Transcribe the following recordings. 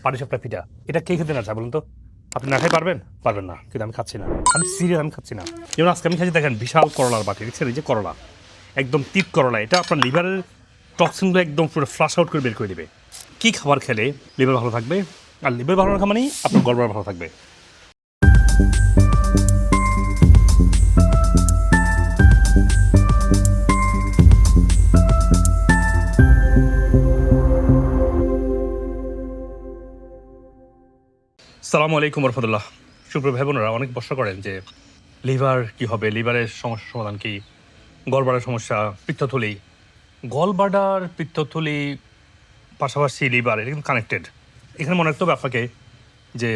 পাটিসাপটা পিঠা এটা কে খেতে না চায় বলুন তো? আপনি না খাই পারবেন? পারবেন না, কিন্তু আমি খাচ্ছি না। আমি সিরিয়াস, আমি খাচ্ছি না। যেমন আজকে আমি খাচ্ছি, দেখেন বিশাল করলার বাটি, দেখছেন এই যে করলা, একদম তিত করলা, এটা আপনার লিভারের টক্সিনগুলো একদম পুরো ফ্লাশ আউট করে বের করে দেবে। কী খাবার খেলে লিভার ভালো থাকবে? আর লিভার ভালো রাখা মানেই আপনার গড়বড় ভালো থাকবে। সালামু আলাইকুম রহমতুল্লাহ। সুপ্রিয় ভাই বোনেরা, অনেক প্রশ্ন করেন যে লিভার কি হবে, লিভারের সমস্যার সমাধান কি, গলবাডার সমস্যা, পিত্তথলি। গলবাডার, পিত্তথলি পাশাপাশি লিভার, এটা কিন্তু কানেক্টেড। এখানে মনে রাখতে হবে আপনাকে যে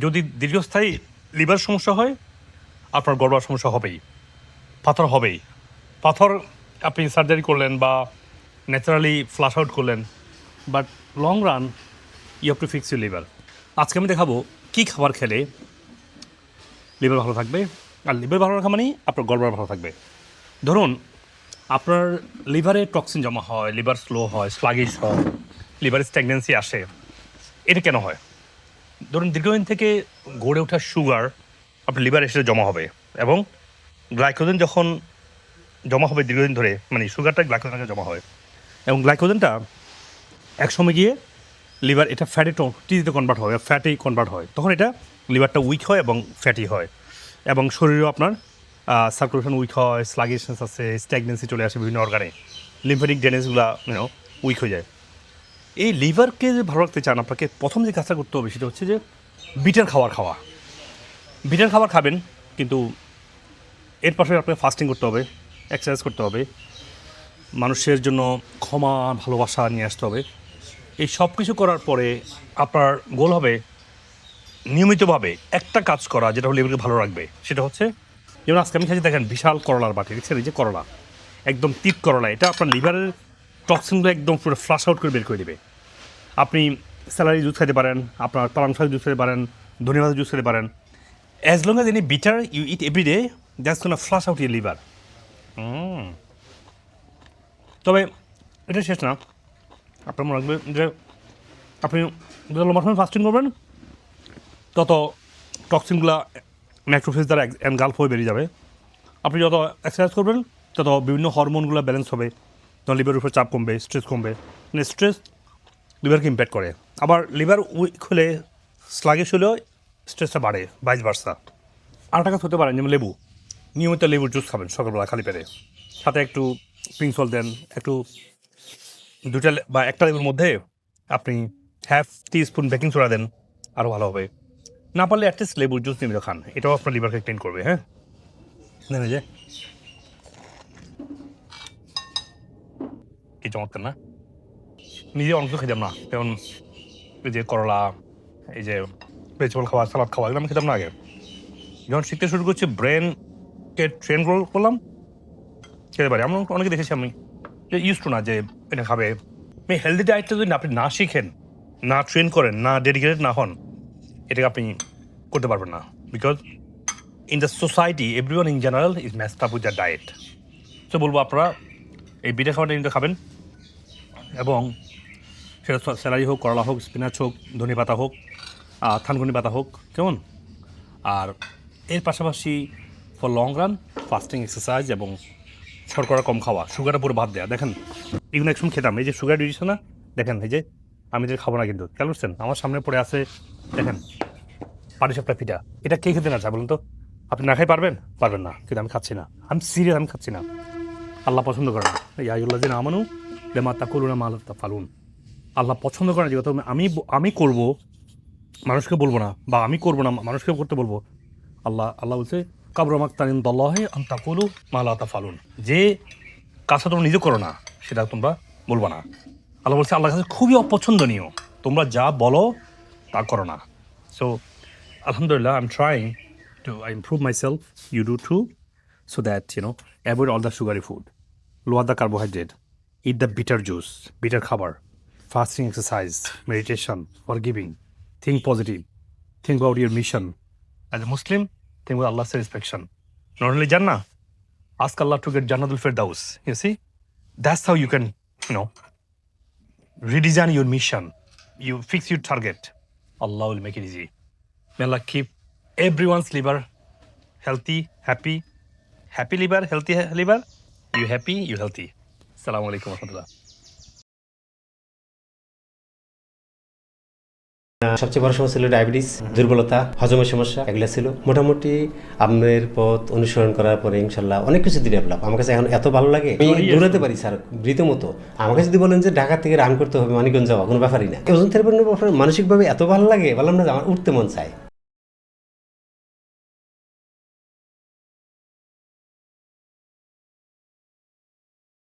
যদি দীর্ঘস্থায়ী লিভার সমস্যা হয়, আপনার গলবাডার সমস্যা হবেই, পাথর হবেই। পাথর আপনি সার্জারি করলেন বা ন্যাচারালি ফ্লাশ আউট করলেন, but long run you have to fix your liver. আজকে আমি দেখাবো কী খাবার খেলে লিভার ভালো থাকবে। আর লিভার ভালো রাখা মানেই আপনার গলবাডার ভালো থাকবে। ধরুন আপনার লিভারে টক্সিন জমা হয়, লিভার স্লো হয়, স্লাগিশ হয়, লিভারে স্ট্যাগনেন্সি আসে। এটা কেন হয়? ধরুন দীর্ঘদিন থেকে গড়ে ওঠা সুগার আপনার লিভারে এসে জমা হবে, এবং গ্লাইকোজেন যখন জমা হবে দীর্ঘদিন ধরে, মানে সুগারটা গ্লাইকোজেনে জমা হয়, এবং গ্লাইকোজেনটা একসময় গিয়ে লিভার এটা ফ্যাটে টিতে কনভার্ট হয়, ফ্যাটেই কনভার্ট হয়, তখন এটা লিভারটা উইক হয় এবং ফ্যাটি হয়, এবং শরীরেও আপনার সার্কুলেশন উইক হয়, স্লাগিশনেস আছে, স্ট্যাগনেন্সি চলে আসে বিভিন্ন অর্গানে, লিম্ফেটিক ড্রেনেজগুলো উইক হয়ে যায়। এই লিভারকে যে ভালো রাখতে চান, আপনাকে প্রথম যে কাজটা করতে হবে সেটা হচ্ছে যে বিটার খাবার খাওয়া। বিটার খাবার খাবেন, কিন্তু এর পাশে আপনাকে ফাস্টিং করতে হবে, এক্সারসাইজ করতে হবে, মানুষের জন্য ক্ষমা ভালোবাসা নিয়ে আসতে হবে। এই সব কিছু করার পরে আপনার গোল হবে নিয়মিতভাবে একটা কাজ করা, যেটা হলো লিভারকে ভালো রাখবে। সেটা হচ্ছে, যেমন আজকে আমি খাচ্ছি, দেখেন বিশাল করলার বাটি, দেখছেন এই যে করলা, একদম তিত করলা, এটা আপনার লিভারের টক্সিনগুলো একদম পুরো ফ্লাশ আউট করে বের করে দেবে। আপনি স্যালারি জুস খেতে পারেন, আপনার পালং শাক জুস খেতে পারেন, ধনেপাতা জুস খেতে পারেন। As long as any bitter you eat every day, that's gonna flush out your liver. তবে এটা শেষ না। আপনার মনে রাখবে যে আপনি যত লম্বা সময় ফাস্টিং করবেন, তত টক্সিনগুলো ম্যাক্রোফেজ দ্বারা এনগালফ হয়ে বেরিয়ে যাবে। আপনি যত এক্সারসাইজ করবেন, তত বিভিন্ন হরমোনগুলো ব্যালেন্স হবে, তখন লিভারের উপর চাপ কমবে, স্ট্রেস কমবে। মানে স্ট্রেস লিভারকে ইম্প্যাক্ট করে। আবার লিভার উইক হলে, স্লাগিশ হলেও স্ট্রেসটা বাড়ে, ভাইস ভার্সা। আরেকটা কাজ হতে পারেন, যেমন লেবু, নিয়মিত লেবুর জুস খাবেন সকালবেলা খালি পেটে, সাথে একটু পিঙ্ক সল্ট দেন, একটু দুটা বা একটা লেবুর মধ্যে আপনি হাফ টিস্পুন বেকিং সোডা দেন, আরও ভালো হবে। না পারলে অ্যাটলিস্ট লেবুর জুস নিয়মিত খান, এটাও আপনার লিভারকে ক্লিন করবে। হ্যাঁ, দেন এই যে কি চমৎকার না? নিজে অনেক কিছু খেতাম না, যেমন এই যে করলা, এই যে ভেজিটেবল খাওয়া, সালাদ খাওয়া, এগুলো আমি খেতাম না আগে। যখন শিখতে শুরু করছি, ব্রেনকে ট্রেন করলাম, খেতে পারি। আমরা অনেকে দেখেছি আমি যে ইউজ টু না, যে এটা খাবে। এই হেলদি ডায়েটটা যদি আপনি না শিখেন, না ট্রেন করেন, না ডেডিকেটেড না হন, এটাকে আপনি করতে পারবেন না। Because in the society everyone in general is mast up with the diet. তো বলবো আপনারা এই বিটা খাবারটা কিন্তু খাবেন, এবং সেটা স্যালারি হোক, করলা হোক, স্পিনাচ হোক, ধনে পাতা হোক, থানকুনি পাতা হোক, কেমন। আর এর পাশাপাশি for long run fasting, exercise এবং শর্করা কম খাওয়া, সুগারটা পুরো বাদ দেওয়া। দেখেন এগুলো একসময় খেতাম, এই যে সুগার ডিজিস না, দেখেন এই যে আমি যে খাবো না, কিন্তু খেয়াল করছেন আমার সামনে পড়ে আছে, দেখেন পাটিসাপটা পিঠা, এটা কে খেতে না চায় বলুন তো? আপনি না খাই পারবেন? পারবেন না, কিন্তু আমি খাচ্ছি না। আমি সিরিয়াস, আমি খাচ্ছি না। আল্লাহ পছন্দ করে না। ইয়াইউল্লাহ দিন আমানু লেমা তাকুলুনা মা লা তাফালুন। আল্লাহ পছন্দ করে না যে কথা আমি করব, মানুষকে বলবো না, বা আমি করবো না মানুষকে করতে বলবো। আল্লাহ বলছে কাবরা মাক্তানিন দল্লাহে আন্তাকুলু মা লা তাফালুন, যে কাজটা তোমরা নিজে করো না, সেটা তোমরা বলবো না। আল্লাহ বলছে আল্লাহর কাছে খুবই অপছন্দনীয় তোমরা যা বলো তা করো না। So alhamdulillah, I'm trying to improve myself, you do too, so that avoid all the sugary food, lower the carbohydrate, eat the bitter juice, bitter খাবার, fasting, exercise, meditation, forgiving, think positive, think about your mission as a Muslim, think about Allah's satisfaction, not only Jannah, ask Allah to get Jannatul Firdaus. You see, that's how you can redesign your mission, you fix your target. Allah will make it easy. May Allah keep everyone's liver healthy, happy. Happy liver, healthy liver. You happy, you healthy. Assalamu alaikum warahmatullah. সবচেয়ে বড় সমস্যা ছিল diabetes, দুর্বলতা, হজমের সমস্যা, এগুলো ছিল। মোটামুটি আপনার পথ অনুসরণ করার পরে ইনশাল্লাহ অনেক কিছু ডেভেলপ। আমার কাছে এখন এত ভালো লাগে, আমি দৌড়াতে পারি স্যার রীতিমতো। আমাকে যদি বলেন যে ঢাকা থেকে রান করতে হবে মানিকগঞ্জ যাওয়া, কোনো ব্যাপারই না। ওজন থেরাপির ব্যাপারে মানসিকভাবে এত ভালো লাগে, বললাম না যে আমার উঠতে মন চায়।